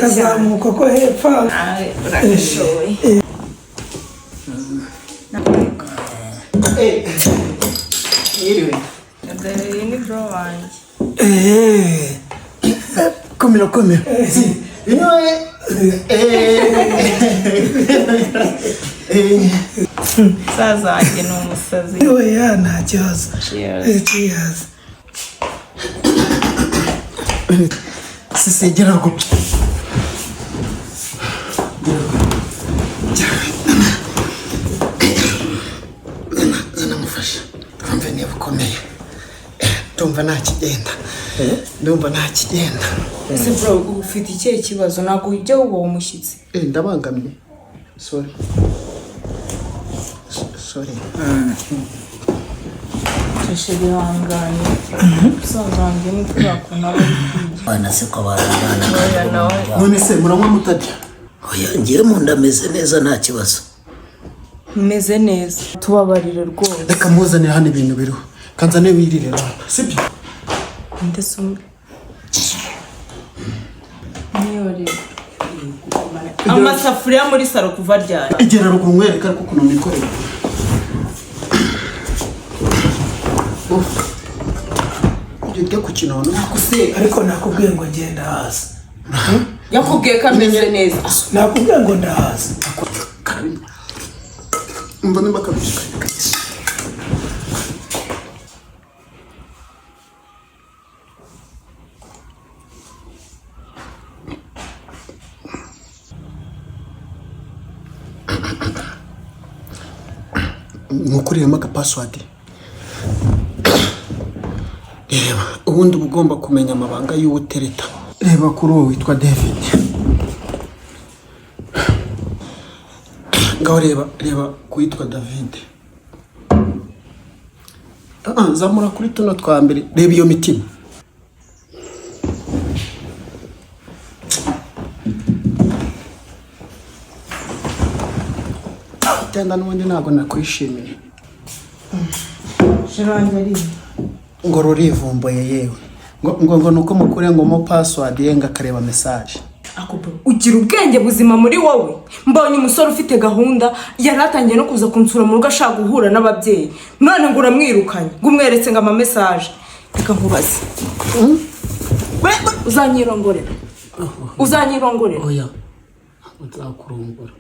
kazamuka ko hepfo urakashoboye. Iriwe. Iyi ni bro wanjye. Komera. Inoye. Saza wanjye ni umusazi. oya nta kibazo. Cheers. Sisegera ngo. Zanamufasha. Twumve niba ukomeye. Ndumva nta kigenda. Ese bro ufite ikihe kibazo ntabwo ujya uba umushyitsi? Ndabangamiye. Sorry. Tishiri wanganye. Saza wanjye ni twakuna bari kwiga. Bana se ko barangana. None se muranywa mutarya? Oya ngiye mu ndameze neza nta kibazo. Meze neza. Tubabarire rwose. Reka muzane hano ibintu biriho. Kanzane wirire rana. Sibyo? Ndetse niyore. Amasafuriya muri saro kuva ryari? Igera ruguru mwereka ariko kuno mikorera. Ujye ku kinono. ariko nakubwiye ngo ngenda hasi. Yakubwiye ko ameze neza. Nakubwiye ngo ndahazi. Mbona bakabishika. Mukuriyemo aga password. Reba, ubundi ugomba kumenya amabanga y'ubutereta. Reba kuri uwo witwa David. Ngaho reba kuitwa David. Zamura kuri tuno twa mbere. Reba iyo mitima. Tenda n'ubundi ntabwo nakwishimiye. Shirangari. Ngo rurivumbuye yewe. Ngo nuko mukure ngo mo password ye ngakareba message. Akubo ugira ubwenge buzima muri wowe. Mbonye umusore ufite gahunda yaratangiye no kuza kunsura mu rugo ashaka guhura n'ababyeyi. None ngo uramwirukanye. Ngumweretse ngo ama message. Reka nkubaze. Uzanyirongorera. Oya. Nzakurongora.